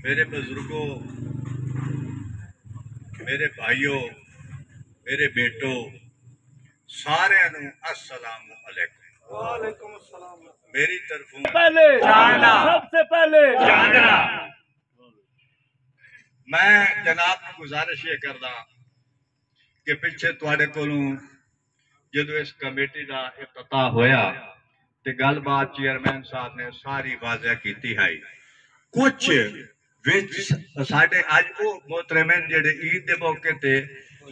میرے بزرگوں، میرے بھائیوں، میرے بیٹوں، سارے السلام علیکم۔ وعلیکم السلام۔ میری طرفوں پہلے سب سے پہلے میں جناب کو گزارش یہ کردا کہ پیچھے تواڈے کولوں جدو اس کمیٹی دا افتتاح ہویا تے گل بات چیئرمین صاحب نے ساری واضح کیتی ہے۔ کچھ وچ ساڈے اج او محترمین جڑے عید دے موقع تے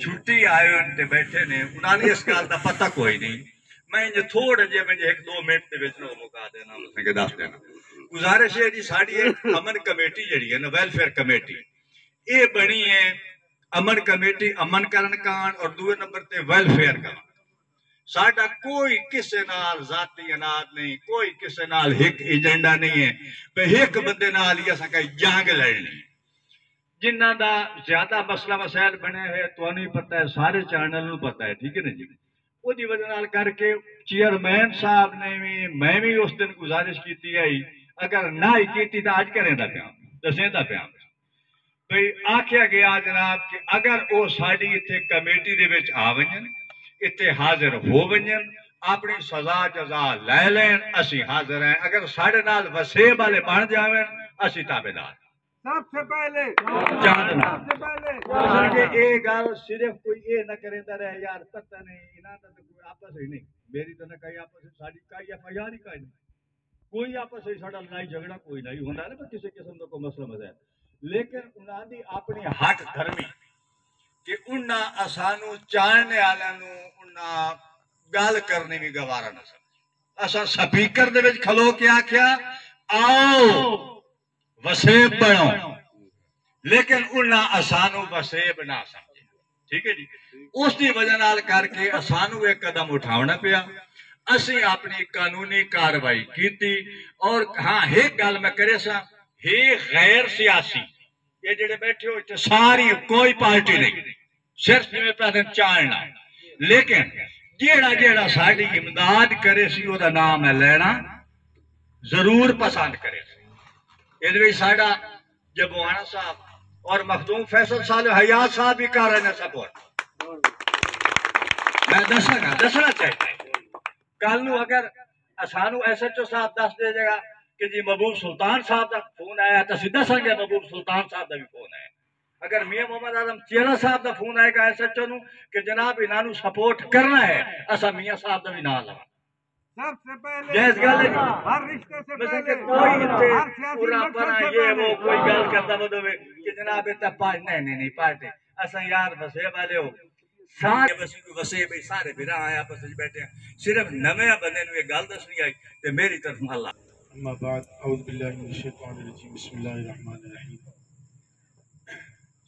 چھٹی آئے ہوئے تے بیٹھے نے، انہاں نے اس گل دا پتہ کوئی نہیں۔ میں جو تھوڑا جے میں ایک دو منٹ دے وچ نو مکا دینا مسے کے دس دینا۔ گزارش ہے جی ساڈی ایک امن کمیٹی جڑی ہے نا، ویلفیئر کمیٹی، یہ بنی ہے امن کمیٹی امن کرن کان اور دوسرے نمبر تے ویلفیئر کرن۔ ساڈا کوئی کسے نال ذاتی اناد نہیں، کوئی کسے نال ایک ایجنڈا نہیں ہے، پہ ایک بندے نال ہی اساں کہیں جنگ لڑنی۔ جنہ دا زیادہ مسئلہ مسائل بنے ہوئے تو نہیں پتہ ہے، سارے چینل نوں پتہ ہے، ٹھیک ہے نا جی۔ وہ دی وجہ نال کر کے چیئرمین صاحب نے بھی میں بھی اس دن گزارش کیتی ہے، اگر نہ ہی کیتی تو اج کریں دا پیا دسیں دا پیا بھئی آکھیا گیا جناب کہ اگر وہ ساڈی اتنے کمیٹی دے وچ آ ونجن، اتنے حاضر ہو ونجن، اپنی سزا جزا لے لین، اسی حاضر ہیں۔ اگر ساڈے نال وسیب والے بن جاویں اسی تابعدار۔ سب سے پہلے جاننا سب سے پہلے یہ گل صرف کوئی یہ نہ کرے رہے یار پتہ نہیں انہاں دا کوئی آپس ہی نہیں، میری تو نہ کئی آپس ساڈی کئی ایف آئی آر ہی کئی نہیں، کوئی آپس ہی ساڈا لڑائی جھگڑا کوئی نہیں ہوندا نا کسی قسم دا کوئی مسئلہ مسائل، لیکن انہاں دی اپنی حق دھرمی کہ انہاں اسانو چاہنے والوں نوں انہاں گل کرنے بھی گوارا نہ سمجھ۔ اساں سپیکر دے وچ کھلو کے آکھیا آؤ وسیب بنو، لیکن انہاں اسانو وسیب نہ سمجھے، ٹھیک ہے جی۔ اس دی وجہ نال کر کے اسانو ایک قدم اٹھاونا پیا، اسی اپنی قانونی کاروائی کیتی۔ اور ہاں ایک گل میں کرے سا، یہ غیر سیاسی یہ جڑے بیٹھے ہو اتنے ساری کوئی پارٹی نہیں، صرف میں پہلے چاہنا، لیکن جیڑا جیڑا ساڈی امداد کرے سی وہ دا نام ہے لینا ضرور پسند کرے سی۔ یہ ساڈا جبوانا صاحب اور مخدوم فیصل صالح حیات صاحب بھی کر رہے ہیں سپورٹ۔ میں دسنا چاہتا ہوں کل نو اگر اسانو ایس ایچ او صاحب دس دے جائے گا کہ جی محبوب سلطان صاحب کا فون آیا تو اسی دساں گے محبوب سلطان صاحب کا بھی فون آیا۔ اگر میاں محمد اعظم چیرہ صاحب کا فون آئے گا ایس ایچ او نو کہ جناب انہوں سپورٹ کرنا ہے، اسا میاں صاحب کا بھی نام لوا۔ سب سے پہلے جائز گل ہے جی۔ ہر رشتے سے مثلا پہلے کہ کوئی ہر سیاسی پورا مقصد بنا سے یہ وہ پہلے کوئی گل کرتا بدوے کہ جناب اتنا پارٹی نہیں پارٹی اسا یار وسیب والے ہو سارے بس وسیب سارے بھرا آیا آپس وچ بیٹھے ہیں، صرف نویں بندے نوں یہ گل دسنی آئی تے میری طرف اللہ۔ اما بعد اعوذ باللہ من الشیطان الرجیم بسم اللہ الرحمن الرحیم۔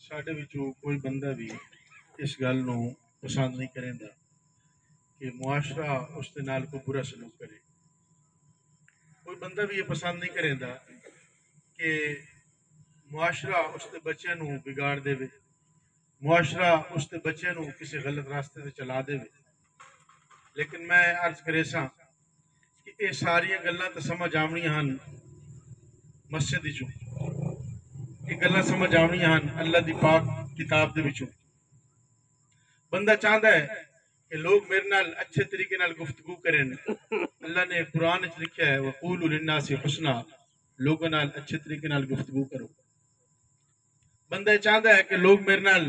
ساڈے وچوں کوئی بندہ بھی اس گل نو پسند نہیں کریندا کہ معاشرہ اس دے نال کوئی برا سلوک کرے، کوئی بندہ بھی یہ پسند نہیں کریندا کہ معاشرہ اس دے بچے نو بگاڑ دے، معاشرہ اس دے بچے نو کسی غلط راستے تے چلا دے۔ لیکن میں عرض کرے ساں کہ یہ ساری گلاں تے سمجھ آونیاں ہن مسجد وچوں، یہ گلاں سمجھ آونیاں ہن اللہ دی پاک کتاب دے وچوں۔ بندہ چاہتا ہے کہ لوگ میرے نال اچھے طریقے نال گفتگو کریں، اللہ نے قرآن وچ لکھیا ہے وَقُولُوا لِلنَّاسِ حُسْنًا، لوگوں نال اچھے طریقے نال گفتگو کرو۔ بندہ چاہتا ہے کہ لوگ میرے نال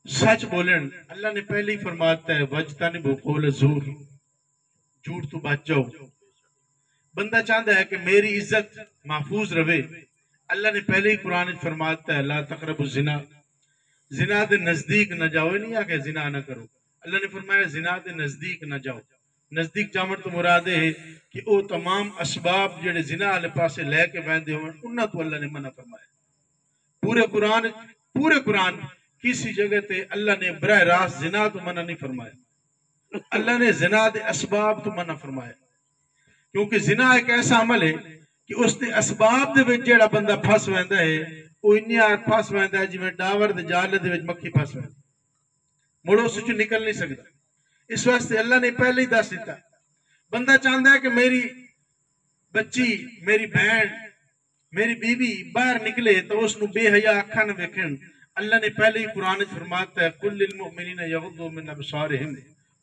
سچ بولن، اللہ نے پہلے ہی فرماتا ہے وَاجْتَنِبُوا قَوْلَ الزُّورِ، جھوٹ تو بچ جاؤ۔ بندہ چاہتا ہے کہ میری عزت محفوظ رہے، اللہ نے پہلے ہی قرآن وچ فرماتا ہے لا تقربوا الزنا، زنا دے نزدیک نہ جاؤ، نہیں آکے زنا نہ کرو، اللہ نے فرمایا زنا دے نزدیک نہ جاؤ۔ نزدیک جاون تو مراد ہے کہ او تمام اسباب جڑے زنا والے پاسے لے کے بہندے ہون انہاں تو اللہ نے منع فرمایا۔ پورے قرآن کسی جگہ تے اللہ نے براہ راست زنا تو منع نہیں فرمایا، اللہ نے زنا دے اسباب تو منع فرمایا، کیونکہ زنا ایک ایسا عمل ہے کہ اس دے اسباب دے وچ جڑا بندہ پھس ویندا ہے وہ انیا پھس ویندا ہے جویں ڈاور دے جال دے وچ مکھی پھس ویندا، مڑ اس وچوں نکل نہیں سکدا۔ اس واسطے اللہ نے پہلے ہی دس دیتا۔ بندہ چاہتا ہے کہ میری بچی، میری بہن، میری بیوی باہر نکلے تو اس نو بے حیا اکھاں نہ ویکھن اللہ نے پہلے ہی قرآن وچ فرماتا ہے قل للمؤمنین یغضوا من ابصارہم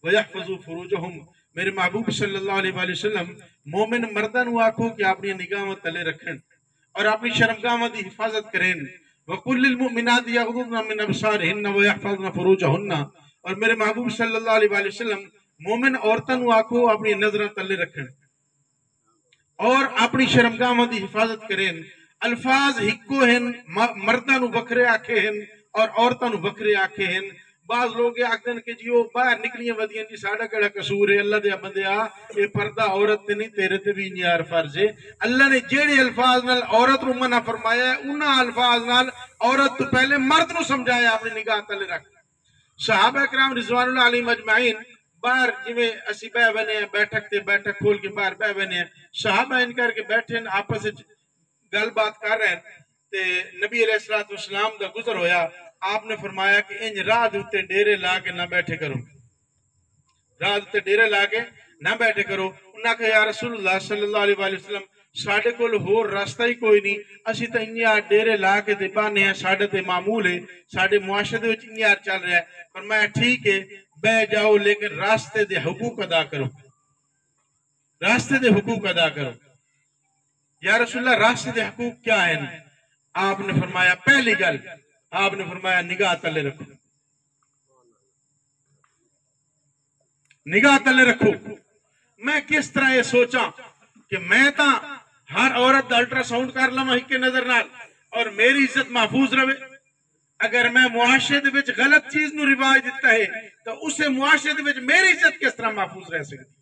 ویحفظوا فروجہم، میرے محبوب صلی اللہ علیہ وآلہ وسلم مومن مرداں نو آکھو کہ اپنی نگاہاں تلے رکھن اور اپنی شرمگاہاں دی حفاظت کریں، وقل للمؤمنات یغضضن من ابصارہن ویحفظن فروجہن، اور میرے محبوب صلی اللہ علیہ وآلہ وسلم مومن عورتاں نو آکھو اپنی نظراں تلے رکھن اور اپنی شرمگاہاں دی حفاظت کریں۔ الفاظ ہکو ہیں، مرداں نو بکھرے آکھے ہیں اور عورتاں نو بکھرے آکھے ہیں۔ بعض لوگ آکھدن کہ جی وہ باہر نکلیاں ودیاں جی ساڑا کڑا قصور ہے، اللہ دے بندیا یہ پردہ عورت تے نہیں تیرے تے بھی انیار فرض ہے۔ اللہ نے جیڑے الفاظ نال عورت نو منع فرمایا ہے انہاں الفاظ نال عورت تو پہلے مرد نو سمجھایا اپنی نگاہ تلے رکھ۔ صحابہ کرام رضوان اللہ علیہم اجمعین باہر جویں اسی بہ بنے ہیں بیٹھک تے بیٹھک کھول کے باہر بہ بنے ہیں، صحابہ ان کر کے بیٹھے ہیں آپس وچ گل بات کر رہے ہیں تے نبی علیہ السلام دا گزر ہویا، آپ نے فرمایا کہ انج راہ دے ڈیرے لا کے نہ بیٹھے کرو، راہ دے ڈیرے لا کے نہ بیٹھے کرو۔ انہاں کہا یا رسول اللہ صلی اللہ علیہ وآلہ وسلم ساڑھے کول ہور راستہ ہی کوئی نہیں، اسی تا انیار ڈیرے لا کے دے بانے ہیں، ساڑھے تے معمول ہے، ساڑھے معاشرے وچ انیار چل رہا ہے۔ فرمایا ٹھیک ہے بہ جاؤ لیکن راستے دے حقوق ادا کرو، راستے دے حقوق ادا کرو۔ یا رسول اللہ راستے دے حقوق کیا ہیں؟ آپ نے فرمایا پہلی گل آپ نے فرمایا نگاہ تلے رکھو، نگاہ تلے رکھو۔ میں کس طرح یہ سوچاں کہ میں تا ہر عورت دا الٹرا ساؤنڈ کر لما ہی کے نظر نال اور میری عزت محفوظ رہے، اگر میں معاشرے دے وچ غلط چیز نو رواج دیتا ہے تو اسے معاشرے دے وچ میری عزت کس طرح محفوظ رہ سکتی؟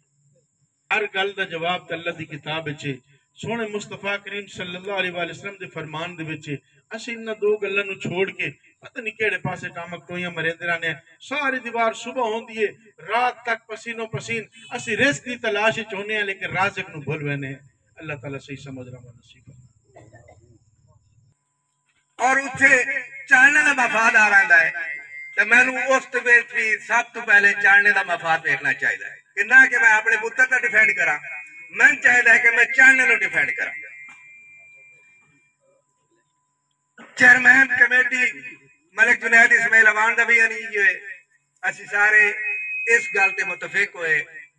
ہر گل دا جواب تے اللہ دی کتاب وچ سونے مصطفیٰ کریم صلی اللہ علیہ وآلہ وسلم دے فرمان دے وچ اسی انہاں دو گلاں نو چھوڑ کے پتہ نہیں کیڑے پاسے ٹامک ٹوئیاں مریندے رہنے ہیں۔ ساری دیوار صبح ہوندی ہے رات تک پسینو پسین اسی رزق دی تلاش وچ ہونے ہیں لیکن رازق نو بھول وینے ہیں۔ اللہ تعالیٰ صحیح سمجھ رہا نصیب اور اتھے چاننے دا مفاد آ رہا ہے تو میں نو اس وچ بھی سب تو پہلے چاننے دا مفاد دیکھنا چاہیے کہ نہ کہ میں اپنے پتر کا ڈیفینڈ کرا، میں چاہیے کہ میں چاننے نو ڈیفینڈ کرا۔ چیئرمین کمیٹی ملک جنید اسماعیل اوان دا بھی نہیں ہوئے، اسی سارے اس گل تے متفق ہوئے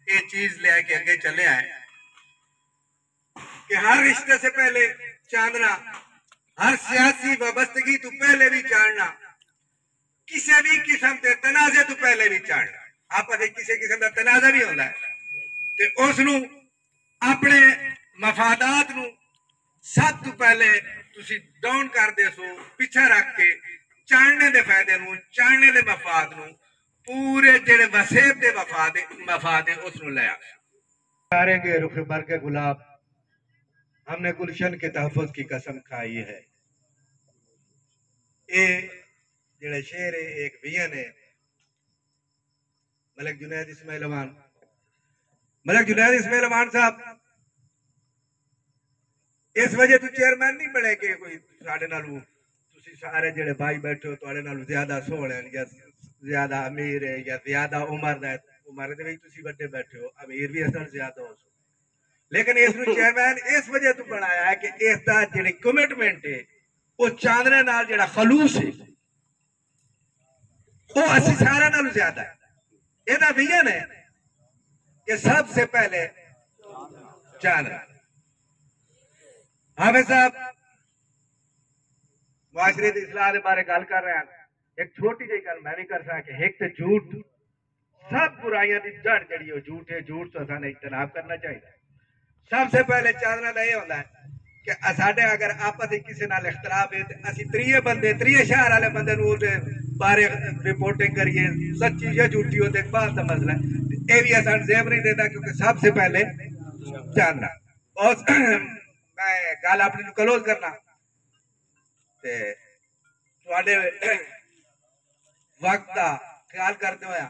یہ چیز لے کے اگے چلے آئے کہ ہر رشتے سے پہلے چاندنا، ہر سیاسی وابستگی تو پہلے بھی چاندنا، کسی بھی قسم کے تنازع تو پہلے بھی چاندنا۔ آپ کسی قسم کا تنازع بھی ہوتا ہے کہ اس نو اپنے مفادات نو سب تو پہلے تسی ڈاؤن کر دے سو پیچھا رکھ کے چاندنے دے فائدے نو، چاندنے دے مفاد نو، پورے جڑے وسیب دے مفاد اس نو لیا سارے کے رخ بر کے گلاب ہم نے گلشن کے تحفظ کی قسم کھائی ہے۔ اے جڑے شعر ہے ایک وین ہے ملک جنید اسماعیل اوان، ملک جنید اسماعیل اوان صاحب اس وجہ تو چیئرمین نہیں بنے کہ کوئی ساڑھے نالو تسی سارے جڑے بھائی بیٹھے ہو توڑے نالو زیادہ سوڑ ہیں یا زیادہ امیر ہے یا زیادہ عمر دے بھی تسی بڑے بیٹھے ہو، امیر بھی اثر زیادہ ہو سو، لیکن اس نو چیئرمین اس وجہ تو بنایا ہے کہ اس دا جڑی کمٹمنٹ ہے وہ چاندنے نال جڑا خلوص ہے وہ اسی سارے نالو زیادہ ہے۔ یہ دا ویژن ہے کہ سب سے پہلے چاندنا۔ حافظ صاحب معاشرے دی اصلاح دے بارے گل کر رہے ہیں، ایک چھوٹی جی گل میں بھی کر سکتا کہ ایک تے جھوٹ، سب برائیاں دی جڑ جڑی ہو جھوٹ ہے، جھوٹ تو اساں اجتناب کرنا چاہیے۔ سب سے پہلے چاندنا دا یہ ہوتا ہے کہ ساڈے اگر آپس کسی نال اختلاف ہے تے اسی تریے شہر والے بندے نو دے بارے رپورٹنگ کریے، سچی یا جھوٹی ہو تے بات دا مسئلہ ہے، اے بھی اساں زیب نہیں دیتا کیونکہ سب سے پہلے چاندنا۔ اور میں گل اپنی نو کلوز کرنا تے تواڈے وقت دا خیال کرتے ہویا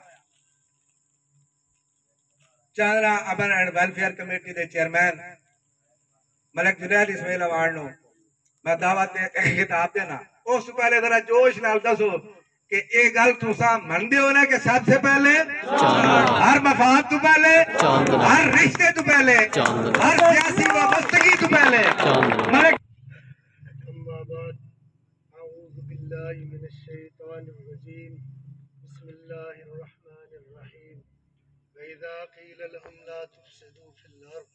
Chandna Aman and welfare committee دے چیئرمین ملک جنید اسماعیل اوان نو میں دعوت خطاب دینا، اس پہلے ذرا جوش نال دسو کہ اے گل تساں مندے ہو نا کہ سب سے پہلے ہر مفاد تو پہلے، ہر رشتے تو پہلے، ہر سیاسی وابستگی تو پہلے الشيطان الرجيم بسم الله الرحمن الرحيم وإذا قيل لهم لا تفسدوا في الأرض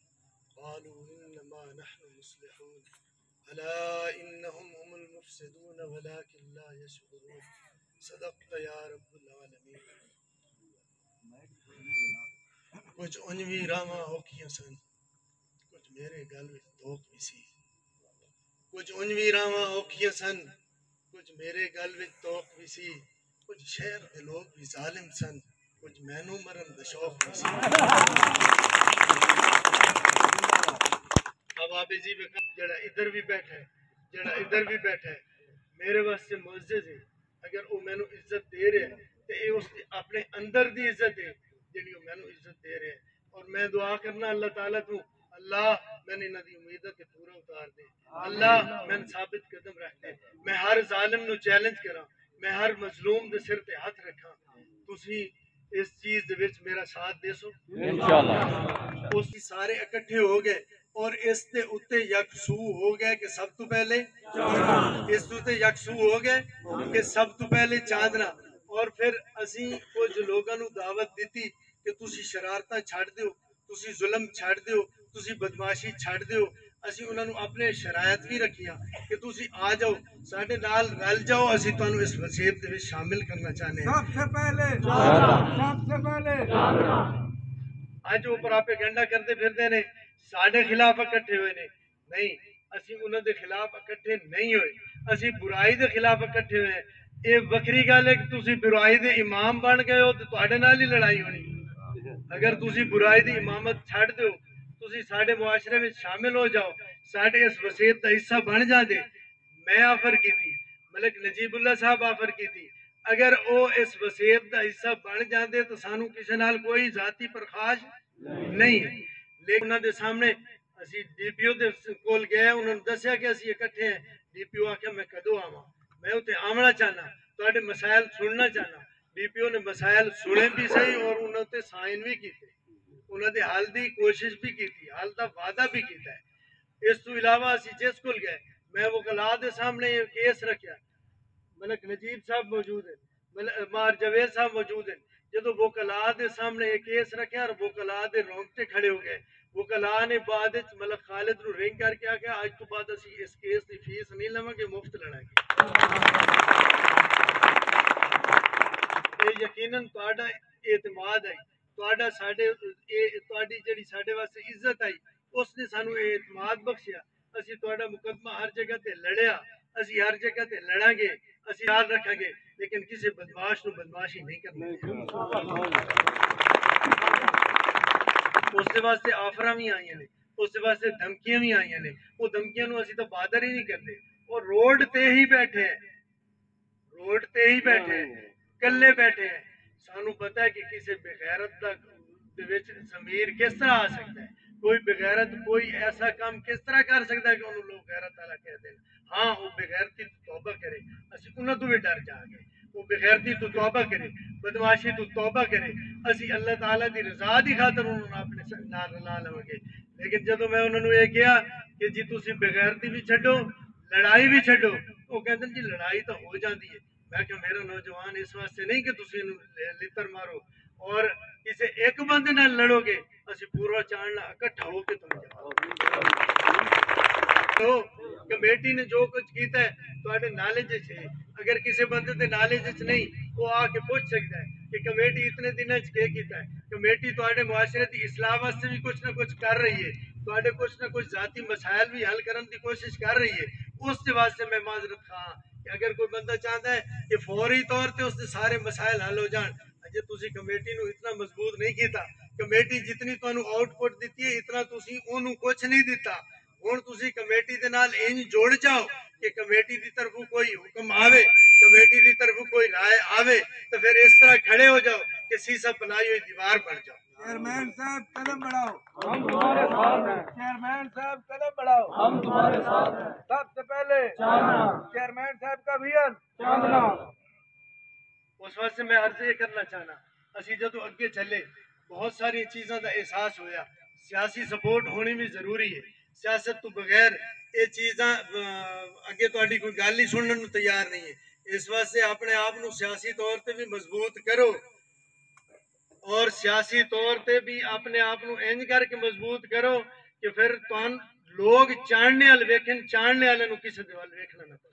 قالوا إنما نحن مصلحون ألا إنهم هم المفسدون ولكن لا يشعرون صدقت يا رب العالمين. کچھ انجوی راواں اوکھیاں سن، کچھ میرے گل وچ دوکھ بھی سی. کچھ انجوی راواں اوکھیاں سن، کچھ میرے گل وچ توق بھی سی. کچھ شہر دے لوگ بھی ظالم سن، کچھ مینوں مرن دا شوق بھی سی. اب آپ جی جڑا ادھر بھی بیٹھا ہے، جڑا ادھر بھی بیٹھا ہے، میرے واسطے معزز ہے. اگر وہ مینوں عزت دے رہے ہیں تے اے اس دی اپنے اندر دی عزت ہے جڑی وہ مینوں عزت دے رہے ہیں. اور میں دعا کرنا اللہ تعالیٰ تو اللہ میں انہاں دی امیداں تے پورا اتار دے. اللہ میں ثابت قدم رکھ دے. میں ہر ظالم نو چیلنج کراں، میں ہر مظلوم دے سر تے ہاتھ رکھاں. تسی اس چیز دے وچ میرا ساتھ دے سو انشاءاللہ. اس کی سارے اکٹھے ہو گئے اور اس دے اتے یکسو ہو گئے کہ سب تو پہلے اس تے یکسو ہو گئے کہ سب تو پہلے چاندنا. اور پھر اسی کچھ لوگاں نو دعوت دیتی کہ تسی شرارتاں چھڑ دیو، تسی ظلم چھڑ دیو، تسی بدماشی چھڑ دیو. اسی انہاں نو اپنے شرائط بھی رکھیاں کہ تسی آ جاؤ ساڈے نال رل جاؤ. اسی تانوں اس وصیت دے وچ شامل کرنا چاہنے ہیں. سب سے پہلے اج وہ پراپیگنڈا کرتے پھرتے نے ساڈے خلاف اکٹھے ہوئے نے. نہیں، اسی انہاں دے خلاف اکٹھے نہیں ہوئے، اسی برائی دے خلاف اکٹھے ہوئے ہیں. یہ وکری گل ہے کہ تسی برائی دے امام بن گئے ہو تو تواڈے نال ہی لڑائی ہونی. اگر تسی برائی دی امامت چھڑ دیو، تسی ساڈے معاشرے وچ شامل ہو جاؤ، ساڈے اس وصیت دا حصہ بن جاندے. میں آفر کیتی، ملک نجیب اللہ صاحب آفر کیتی، اگر او اس وصیت دا حصہ بن جاندے تو سانو کسی نال کوئی ذاتی پرخاش نہیں. لیکن انہاں دے سامنے اسی ڈی پی او دے کول گئے، انہوں نے دسیا کہ اسی اکٹھے ہیں. ڈی پی او آکھیا میں کدوں آواں، میں اتنے آمنا چاہنا، تواڈے مسائل سننا چاہنا. ڈی پی او نے مسائل سنے بھی صحیح اور انہوں نے سائن بھی کیتے، انہوں نے حل دی کوشش بھی کیتی، حل دا وعدہ بھی کیتا ہے. اس تو علاوہ اسی جس کول گئے، میں وکلاء دے سامنے یہ کیس رکھیا، ملک نجیب صاحب موجود ہیں، مار جاوید صاحب موجود ہیں. جدو وکلاء دے سامنے یہ کیس رکھیا اور وکلاء دے رونگٹے کھڑے ہو گئے. وکلاء نے بعد وچ ملک خالد نو رنگ کر کے آکھیا اج تو بعد اسی اس کیس دی فیس نہیں لواں گے، مفت لڑاں گے. یہ یقیناً تہاڈا اعتماد ہے، تہاڈا ساڈے تہاڈی جڑی ساڈے واسطے عزت آئی، اس نے سانو یہ اعتماد بخشیا. اسی تہاڈا مقدمہ ہر جگہ تے لڑیا، اسی ہر جگہ تے لڑاں گے، اسی خیال رکھاں گے، لیکن کسی بدماش نو بدماشی نہیں کرنی. اس دے واسطے آفراں بھی آئیاں نے، اس دے واسطے دھمکیاں بھی آئیاں نے. وہ دھمکیاں نو اسی تو بادر ہی نہیں کرتے. اور روڈ تے ہی بیٹھے ہیں، روڈ تے ہی بیٹھے ہیں، کلے بیٹھے ہیں. سانو پتہ ہے کہ کسی بغیرت دا دے وچ ضمیر کس طرح آ سکتا ہے. کوئی بغیرت کوئی ایسا کام کس طرح کر سکتا ہے کہ انہوں لوگ غیرت والا کہہ دیں. ہاں وہ بغیرتی تو توبہ کرے، اسی انہوں تو بھی ڈر جا گے. وہ بغیرتی تو توبہ کرے، بدماشی تو توبہ کرے، اسی اللہ تعالیٰ دی رضا دی خاطر انہوں نے اپنے نال رلا لو گے. لیکن جدو میں انہوں نے یہ کیا کہ جی تسی بغیرتی بھی چھڈو، لڑائی بھی چھڈو، وہ کہتے ہیں جی لڑائی تو ہو جاتی ہے. میں کہ میرا نوجوان اس واسطے نہیں کہ تسی لتر مارو اور کسی ایک بندے نال لڑو گے، اسی پورا چاڑنا اکٹھا ہو کے تم جاؤ. کمیٹی نے جو کچھ کیتا ہے تواڈے نالج وچ ہے. اگر کسی بندے دے نالج وچ نہیں، وہ آ کے پوچھ سکتا ہے کہ کمیٹی اتنے دنوں وچ کیا کیتا ہے. کمیٹی تواڈے معاشرے دی اصلاح واسطے بھی کچھ نہ کچھ کر رہی ہے، تواڈے کچھ نہ کچھ ذاتی مسائل بھی حل کرن دی کوشش کر رہی ہے. اس دے واسطے میں معذرت خواہاں کہ اگر کوئی بندہ چاہتا ہے کہ فوری طور تے اس دے سارے مسائل حل ہو جان، اجے تسی کمیٹی نو اتنا مضبوط نہیں کیتا. کمیٹی جتنی تانوں آؤٹ پٹ دیتی ہے اتنا تسی اونوں کچھ نہیں دیتا. ہن تسی کمیٹی دے نال انج جوڑ جاؤ کہ کمیٹی دی طرفوں کوئی حکم آوے، کمیٹی دی طرفوں کوئی رائے آوے تو پھر اس طرح کھڑے ہو جاؤ کہ سیسا بنائی ہوئی دیوار بن جاؤ. چیئرمین صاحب قدم بڑھاؤ، ہم تمہارے ساتھ ہیں. چیئرمین صاحب قدم بڑھاؤ، ہم تمہارے ساتھ ہیں. سب سے پہلے چاندنا، چیئرمین صاحب کا ویژن چاندنا. اس واسطے میں عرض یہ کرنا چاہنا، اسی جدو اگے چلے بہت ساری چیزاں دا احساس ہویا. سیاسی سپورٹ ہونی بھی ضروری ہے. سیاست تو بغیر یہ چیزاں اگے تہاڈی کوئی گل ہی سنن نو تیار نہیں ہے. اس واسطے اپنے آپ نو سیاسی طور تے بھی مضبوط کرو اور سیاسی طور تے بھی اپنے آپ نو انج کر کے مضبوط کرو کہ پھر تہن لوگ چاڑنے والے ویکھن، چاڑنے والے نو کسے دے ول ویکھنا نہ پے۔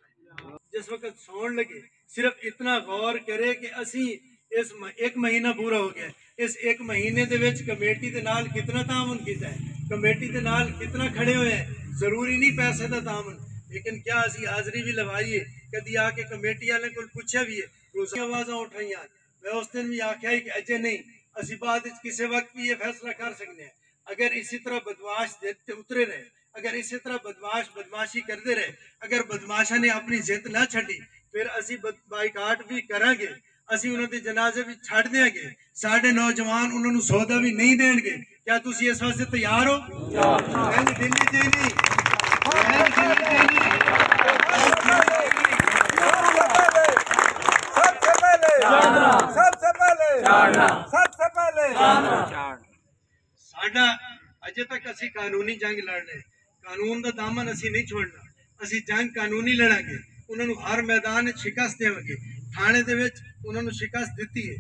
جس وقت سون لگے صرف اتنا غور کرے کہ اسی اس ایک مہینہ پورا ہو گیا، اس ایک مہینے دے وچ کمیٹی دے نال کتنا تعاون کیتا ہے، کمیٹی دے نال کتنا کھڑے ہوئے ہیں۔ ضروری نہیں پیسے دا تعاون، لیکن کیا اسی حاضری بھی لوائیے، کدی آ کے کمیٹی والے کو پوچھا بھی ہے، روزانہ آوازاں اٹھائیاں، میں اس دن بھی آخیا کہ اجے نہیں، اسی بعد کسی وقت بھی یہ فیصلہ کر سکتے ہیں۔ اگر اسی طرح بدماش تے اترے رہے، اگر اسی طرح بدماشی کرتے رہے، اگر بدماشاں نے اپنی ضد نہ چھڈی، پھر اسی بائیکاٹ بھی کریں گے، اسی انہوں دے جنازے بھی چھڑ دیں گے، ساڈے نوجوان انہوں نے سودا بھی نہیں دیں گے۔ کیا تسی اس واسطے تیار ہو؟ دلی چاہیے ساڈا اجے تک اسی قانونی جنگ لڑنے، قانون دا دامن اسی نہیں چھوڑنا، اسی جنگ قانونی لڑاں گے، انہوں نے ہر میدان شکست دیں گے۔ تھانے دے وچ انہوں نے شکست دیتی ہے،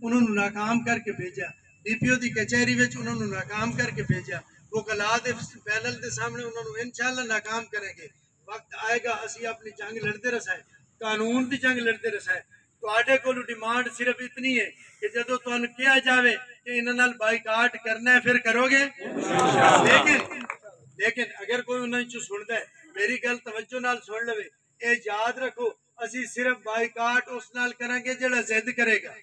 انہوں نے ناکام کر کے بھیجا، ڈی پی او دی کچہری وچ انہوں نے ناکام کر کے بھیجا، وکلا دے پینل دے سامنے انہوں نے انشاءاللہ ناکام کریں گے۔ وقت آئے گا اسی اپنی جنگ لڑتے رسائیں، قانون دی جنگ لڑتے رسائیں۔ تواڈے کولو ڈیمانڈ صرف اتنی ہے کہ جدو تانوں کہا جاوے کہ انہاں نال بائیکاٹ کرنا ہے پھر کرو گے، لیکن اگر کوئی انہاں چوں سندا ہے، میری گل توجہ نال سن لوے، اے یاد رکھو اسی صرف بائیکاٹ اس نال کریں گے جڑا ضد کرے گا،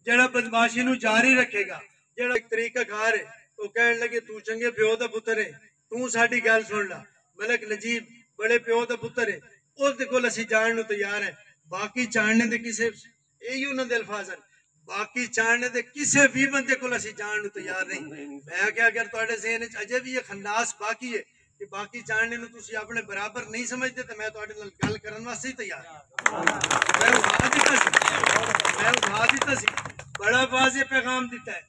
جڑا بدماشی نو جاری رکھے گا، جڑا ایک طریقہ کار ہے وہ کہن لگے تو چنگے پیو دا پتر ہے، تو ساڈی گل سن لا، ملک نجیب بڑے پیو دا پتر ہے، اس دے کول اسی جان نو تیار ہے، باقی چاڑنے دے کسے یہی انہاں دے الفاظ ہیں، باقی چاڑنے دے کسے بھی بندے کول اسی جان نو تیار نہیں۔ میں کہ اگر تواڈے ذہن وچ اجے بھی یہ خناس باقی ہے کہ باقی چاڑنے نو تسی اپنے برابر نہیں سمجھتے تو میں تواڈے نال گل کرن واسطے ہی تیار ہوں۔ میں اٹھا دیتا سی بڑا واضح پیغام دیتا ہے،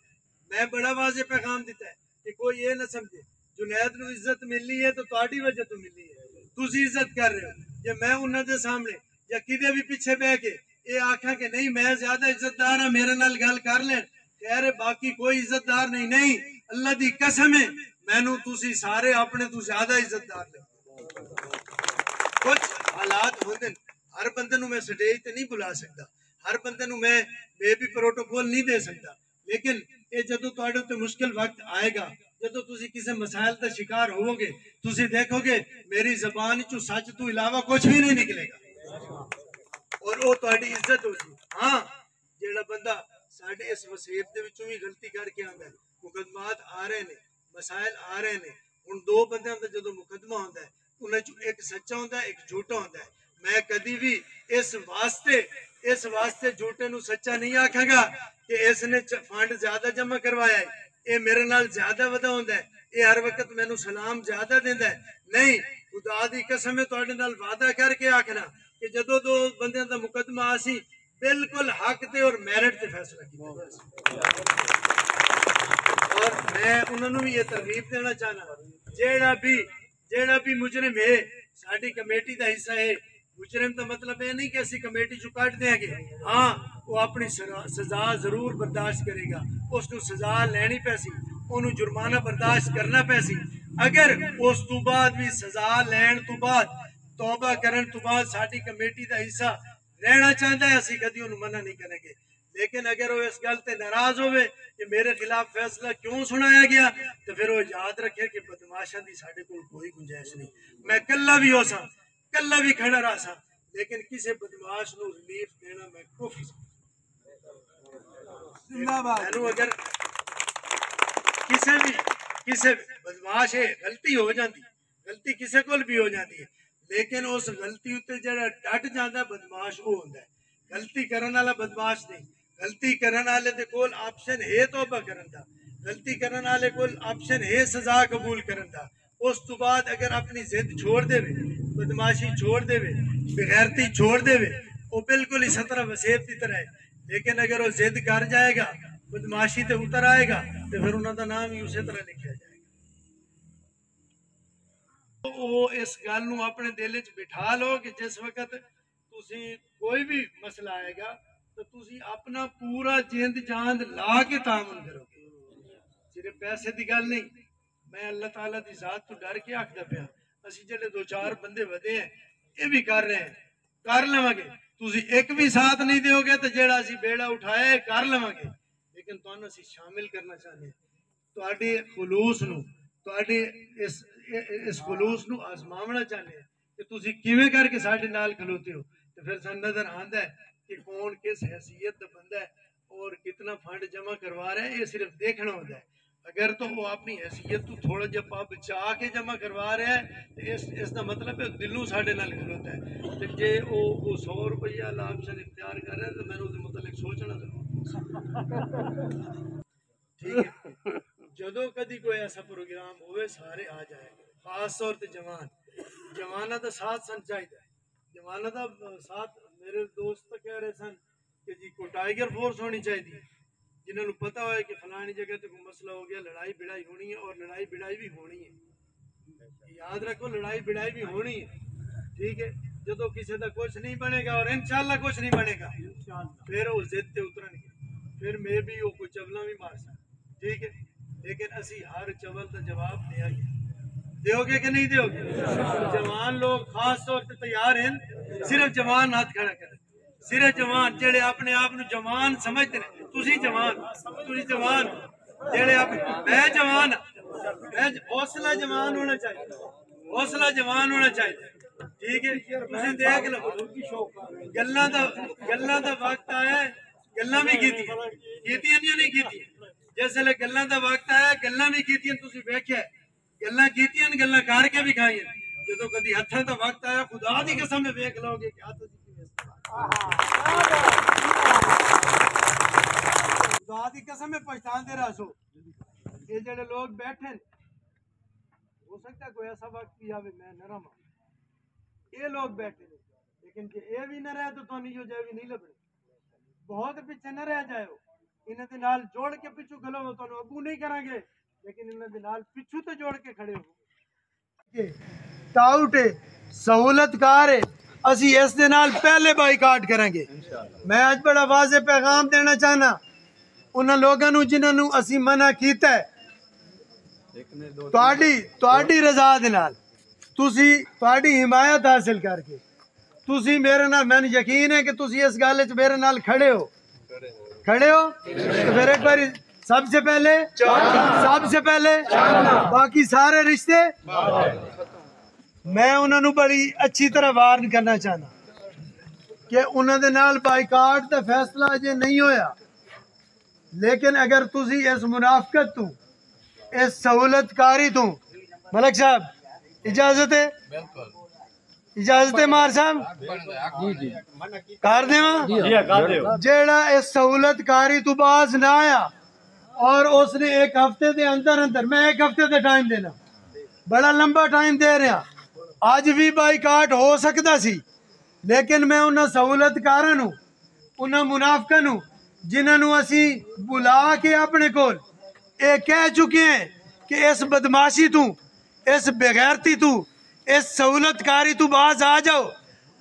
میں بڑا واضح پیغام دیتا ہے کہ کوئی یہ نہ سمجھے جنید نو عزت ملنی ہے تو تواڈی وجہ تو ملنی ہے، تسی عزت کر رہے ہو، جے میں انہاں دے سامنے یا کدے بھی پیچھے بہ کے یہ آکھاں کہ نہیں میں زیادہ عزت دار ہاں میرے نال گل کر لیں، خیر باقی کوئی عزت دار نہیں، اللہ دی قسم ہے مینوں تسی سارے اپنے تو زیادہ عزت دار لیں۔ کچھ حالات ہوندے ہر بندے نو میں سٹیج تے نہیں بلا سکتا، ہر بندے نو میں بیبی پروٹوکول نہیں دے سکتا، لیکن یہ جدو تواڈے تے مشکل وقت آئے گا، جدو تسی کسی مسائل دا شکار ہوو گے، تسی دیکھو گے میری زبان چوں سچ تو علاوہ کچھ بھی نہیں نکلے گا اور وہ تواڈی عزت ہو جی۔ ہاں جیڑا بندہ ساڈے اس وصیت دے وچوں بھی غلطی کر کے آندا ہے، مقدمات آ رہے نے، مسائل آ رہے نے، ہن دو بندیاں دا جدو مقدمہ ہوندا ہے انہاں چوں ایک سچا ہوندا ہے ایک جھوٹا ہوندا ہے، میں کدی بھی اس واسطے جھوٹے نو سچا نہیں آکھاں گا کہ اس نے فنڈ زیادہ جمع کروایا ہے، اے میرے نال زیادہ ودا ہوندا ہے، اے ہر وقت مینوں سلام زیادہ دیندا ہے، نہیں خدا دی قسم ہے تواڈے نال وعدہ کر کے آکھنا کہ جدو دو بندیاں دا مقدمہ آسی بالکل حق تے اور میرٹ تے فیصلہ کیتا اور میں انہوں نے بھی یہ ترغیب دینا چاہنا جیڑا بھی مجرم ہے ساڈی کمیٹی دا حصہ ہے، مجرم دا مطلب یہ نہیں کہ اسی کمیٹی چوں کٹ دیں گے، ہاں وہ اپنی سزا ضرور برداشت کرے گا، اس کو سزا لینی پیسی، انہوں جرمانہ برداشت کرنا پیسی، اگر اس تو بعد بھی سزا لین تو بعد توبہ کرن تو بعد ساڈی کمیٹی دا حصہ رہنا چاہتا ہے اسی کدی انہوں منع نہیں کریں گے، لیکن اگر وہ اس گل تے ناراض ہوئے کہ میرے خلاف فیصلہ کیوں سنایا گیا تو پھر وہ یاد رکھے کہ بدماشاں دی ساڈے کول کوئی گنجائش نہیں، میں کلا بھی ہو سا کلا بھی کھڑا رہا سا، لیکن کسی بدماش نو ریلیف دینا میں کفر اگر کسی بدماش ہے غلطی ہو جاتی، غلطی کسی کول بھی ہو جاتی ہے، لیکن اس غلطی اتے جڑا ڈٹ جاتا بدماش وہ ہوتا ہے، غلطی کرن والا بدماش نہیں، غلطی کرن والے دے کول آپشن ہے توبہ کرن دا، غلطی کرن والے کول آپشن ہے سزا قبول کرن دا، اس تو بعد اگر اپنی ضد چھوڑ دے بدماشی چھوڑ دے بغیرتی چھوڑ دے وہ بالکل اسی طرح وصیت کی طرح ہے، لیکن اگر وہ ضد کر جائے گا بدماشی تے اتر آئے گا تو پھر انہوں دا نام ہی اسی طرح لکھا جائے گا۔ وہ اس گل نو اپنے دل وچ بٹھا لو کہ جس وقت تسی کوئی بھی مسئلہ آئے گا تو تسی اپنا پورا جند جاند لا کے تعامل کرو گے، صرف پیسے دی گل نہیں۔ میں اللہ تعالیٰ دی ذات تو ڈر کے آکھدا پیا، اسی جڑے 2-4 بندے ودے ہیں یہ بھی کر رہے ہیں، کر لواں گے۔ تسی ایک بھی ساتھ نہیں دیو گے تو جڑا اسی بیڑا اٹھایا ہے کر لواں گے، لیکن تانوں اسی شامل کرنا چاہتے ہیں تواڈے خلوص نو، تواڈے اس خلوص نو آزماونا چاہتے ہیں کہ تسی کیویں کر کے ساڈے نال کھلوتے ہو، تو پھر سن نظر آندا ہے کہ کون کس حیثیت دا بندہ ہے اور کتنا فنڈ جمع کروا رہا ہے، یہ صرف دیکھنا ہوتا ہے۔ اگر تو وہ اپنی حیثیت تو تھوڑا جا پا بچا کے جمع کروا رہا ہے تو اس دا مطلب ہے دلوں ساڈے نال کھلوتا ہے۔ تے جے وہ 100 روپیہ والا آپشن اختیار کر رہا ہے تو میں اس متعلق سوچنا ضرور، ٹھیک ہے۔ جدو کدی کوئی ایسا پروگرام ہوئے سارے آ جائے گا، خاص طور تے جوانہ دا ساتھ سن چاہیے، جوانہ دا ساتھ۔ میرے دوست کہہ رہے سن کہ جی کوئی ٹائیگر فورس ہونی چاہیے جنہوں نے پتا ہوئے کہ فلانی جگہ تے کوئی مسئلہ ہو گیا، لڑائی بڑائی ہونی ہے، اور لڑائی بڑائی بھی ہونی ہے، یاد رکھو لڑائی بڑائی بھی ہونی ہے، ٹھیک ہے۔ جدو کسی دا کچھ نہیں بنے گا اور انشاءاللہ کچھ نہیں بنے گا پھر وہ ضد تے اترن گے، پھر میں بھی وہ کوئی چولا بھی مار سکتا، ٹھیک ہے۔ لیکن اسی ہر چول کا جواب دیا گیا، دیو گے کہ نہیں دیو گے؟ جوان لوگ خاص طور پہ تیار ہیں، صرف جوان ہاتھ کھڑا کریں، صرف جوان جڑے اپنے آپ نو جوان سمجھتے ہیں۔ تسی جوان جڑے میں جوان، حوصلہ جوان ہونا چاہیے، حوصلہ جوان ہونا چاہیے، ٹھیک ہے۔ تسی دیکھ لو گلاں دا وقت آیا ہے، گلاں بھی کیتیاں نہیں کیتیاں، جس ویلے گلاں دا وقت آیا گلاں بھی کیتیاں، تسی ویکھیا گلاں کیتیاں گلاں کر کے بھی کھائیاں، جدو کدی ہتھاں دا وقت آیا خدا دی قسم میں ویکھ لو گے کہ ہاتھ خدا دی قسم میں پہچاندے رہ سو۔ یہ جڑے لوگ بیٹھے ہو سکتا ہے کوئی ایسا وقت بھی آوے میں نہ رہا، یہ لوگ بیٹھے لیکن کہ یہ بھی نہ رہے تو تانوں جو جائے بھی نہیں لبنے، بہت پیچھے نہ رہ جائے ہو، انہاں دے نال جوڑ کے پیچھو کھلو ہو، تانوں اگوں نہیں کریں گے لیکن انہاں دے نال پیچھو تو جوڑ کے کھڑے ہو۔ ٹاؤٹ ہے، سہولت کار ہے، اسی اس دے نال پہلے بائیکاٹ کریں گے۔ میں آج بڑا واضح پیغام دینا چاہنا انہاں لوگاں نو جنہاں نو اسی منع کیتا ہے، تواڈی رضا دے نال تسی تواڈی حمایت حاصل کر کے تسی میرے نال، میں یقین ہے کہ تسی اس گل وچ میرے نال کھڑے ہو تو پھر ایک بار سب سے پہلے باقی سارے رشتے میں انہوں نے بڑی اچھی طرح وارن کرنا چاہنا کہ انہوں دے نال بائیکاٹ دا فیصلہ اجے نہیں ہویا، لیکن اگر تسی اس منافقت تو اس سہولت کاری تو ملک صاحب اجازت ہے؟ اجازت ہے مار صاحب کر دیواں جیڑا اس سہولت کاری تو باز نہ آیا اور اس نے ایک ہفتے دے اندر میں ایک ہفتے دے ٹائم دینا، بڑا لمبا ٹائم دے رہا، آج بھی بائیکاٹ ہو سکتا سی، لیکن میں انہاں سہولت کاراں نو، انہاں منافقاں نو جنہاں نو اسی بلا کے اپنے کول اے کہہ چکے ہیں کہ اس بدماشی تو، اس بغیرتی تو، اس سہولت کاری تو باز آ جاؤ،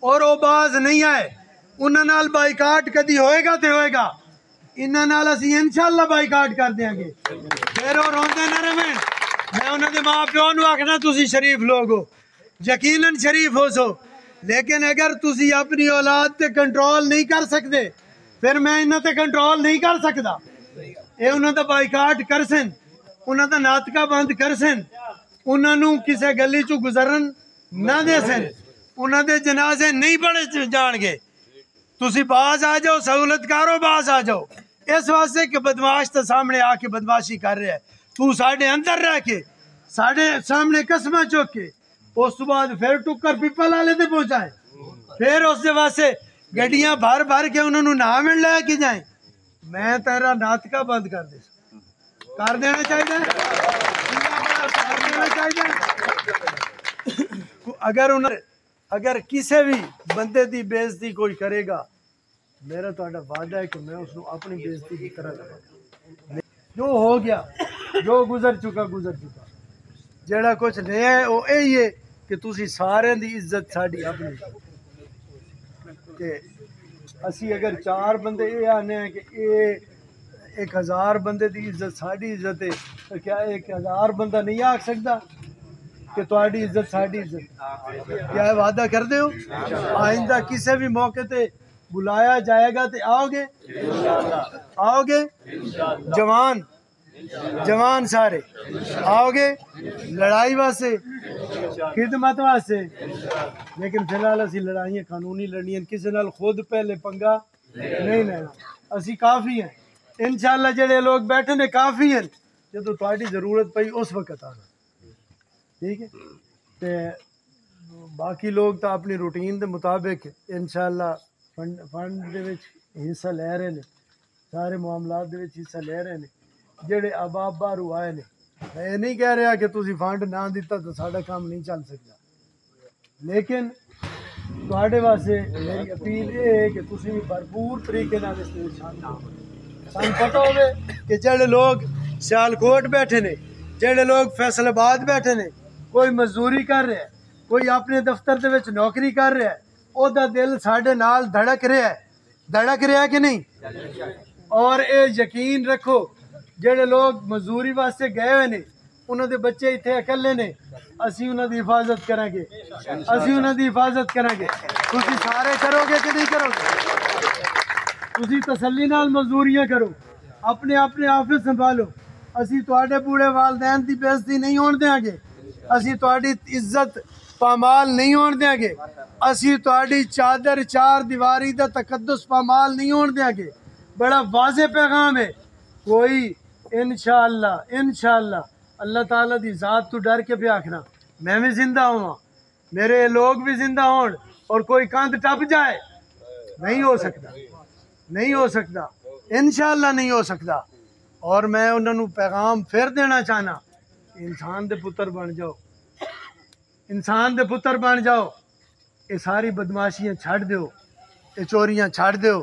اور وہ باز نہیں آئے، انہاں نال بائیکاٹ کدی ہوئے گا تے ہوئے گا، انہاں نال اسی انشاءاللہ بائیکاٹ کر دیں گے، پھر وہ روندے نہ رہیں۔ میں انہاں دے ماں پیو نو آکھنا تسی شریف لوگ ہو، یقیناً شریف ہو سو، لیکن اگر تسی اپنی اولاد تے کنٹرول نہیں کر سکتے پھر میں انہاں تے کنٹرول نہیں کر سکتا۔ اے انہاں دا بائیکاٹ کرسن، انہاں دا ناطقہ بند کرسن، انہاں نو کسے گلی چو گزرن نہ دے سن، انہاں دے جنازے نہیں پڑھے جان گے، تسی باز آ جاؤ، سہولت کارو باز آ جاؤ، اس واسطے کہ بدماش تے سامنے آ کے بدماشی کر رہا ہے، تو ساڑھے اندر رہ کے ساڑھے سامنے قسمہ چوک کے اس تو بعد پھر ٹکر پیپل آلے تے پہنچائیں، پھر اس دے واسطے گڈیاں بھر کے انہوں نے نامن لے کے جائیں، میں تیرا ناطقہ بند کر دے کر دینا چاہیے، کر دینا چاہیے۔ اگر کسی بھی بندے دی بےزتی کوئی کرے گا، میرا تہاڈا وعدہ ہے کہ میں اس کو اپنی بےزتی کی طرح لگا، جو ہو گیا، جو گزر چکا جڑا کچھ نیا ہے وہ یہی ہے کہ تسی سارے دی عزت ساڈی اپنی کہ اسی اگر 4 بندے یہ آنے ہیں کہ یہ 1000 بندے دی عزت ساڑی عزت ہے تو کیا 1000 بندہ نہیں آکھ سکتا کہ تہاڈی عزت ساڑی عزت؟ کیا وعدہ کر دے ہو آئندہ کسی بھی موقع تے بلایا جائے گا تے آؤ گے؟ آؤ گے؟ جوان سارے آؤ گے لڑائی واسطے خدمت واسطے؟ لیکن فی الحال اسی لڑائیاں قانونی لڑنیاں کسی نال خود پہلے پنگا نہیں لینا اسی کافی ہیں انشاءاللہ جڑے لوگ بیٹھے نے کافی ہیں جدو تہاڈی ضرورت پئی اس وقت آنا ٹھیک ہے تے باقی لوگ تو اپنی روٹین دے مطابق انشاءاللہ فنڈ دے وچ حصہ لے رہے نے سارے معاملات دے وچ حصہ لے رہے نے جڑے اباب باہروں آئے نے میں یہ نہیں کہہ رہا کہ تسی فنڈ نہ دیتا تو ساڈا کام نہیں چل سکتا لیکن تہاڈے واسطے میری اپیل یہ ہے کہ تسی بھی بھرپور طریقے نال اس میں شامل ہو سانوں پتہ ہوے کہ جڑے لوگ سیالکوٹ بیٹھے نے جڑے لوگ فیصل آباد بیٹھے نے کوئی مزدوری کر رہا ہے کوئی اپنے دفتر دے وچ نوکری کر رہا ہے او دا دل ساڈے نال دھڑک رہا ہے کہ نہیں اور اے یقین رکھو جڑے لوگ مزدوری واسطے گئے ہوئے نے انہوں دے بچے اتنے اکلے نے اسی انہوں دی حفاظت کریں گے تسی سارے کرو گے کہ نہیں کرو گے تسی تسلی نال مزدوریاں کرو اپنے آفس سنبھالو اسی تواڈے بوڑھے والدین دی بے عزتی نہیں ہون دیاں گے اسی تواڈی عزت پامال نہیں ہون دیاں گے اسی تواڈی چادر 4 دیواری دا تقدس پامال نہیں ہون دیاں گے بڑا واضح پیغام ہے کوئی انشاءاللہ اللہ تعالیٰ دی ذات تو ڈر کے پہ آکھنا میں بھی زندہ ہوں میرے لوگ بھی زندہ ہون اور کوئی کاندھ ٹپ جائے نہیں ہو سکتا انشاءاللہ نہیں ہو سکتا اور میں انہوں نے پیغام پھر دینا چاہنا انسان دے پتر بن جاؤ یہ ساری بدماشیاں چھڑ دیو یہ چوریاں چھڑ دیو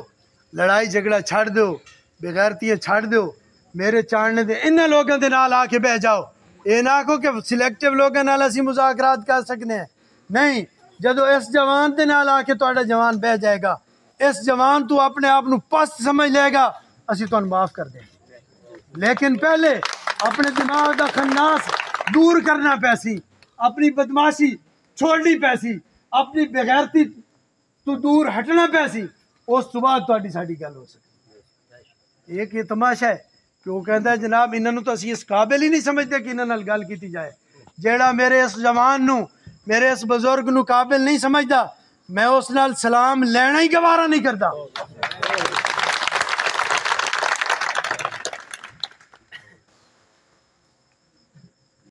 لڑائی جھگڑا چھڑ دیو بغیرتیاں چھڑ دیو میرے چاڑنے دے انہاں لوگوں دے نال آ کے بہ جاؤ یہ نہ آکھو کہ سلیکٹیو لوگوں نال اسی مذاکرات کر سکنے ہیں نہیں جدو اس جوان دے نال آ کے تہاڈا جوان بہ جائے گا اس جوان تو اپنے آپ نو پست سمجھ لے گا اسی تہانوں معاف کر دیں لیکن پہلے اپنے دماغ دا خناس دور کرنا پیسی اپنی بدماشی چھوڑنی پیسی اپنی بغیرتی تو دور ہٹنا پیسی اس تو بعد تہاڈی ساڈی گل ہو سکتی ایک یہ تماشا ہے کہ وہ کہتا ہے جناب انہوں تو اسی اس قابل ہی نہیں سمجھتے کہ انہوں نال گل کیتی جائے جیڑا میرے اس جوان نو میرے اس بزرگ نو قابل نہیں سمجھدا میں اس نال سلام لینا ہی گوارا نہیں کرتا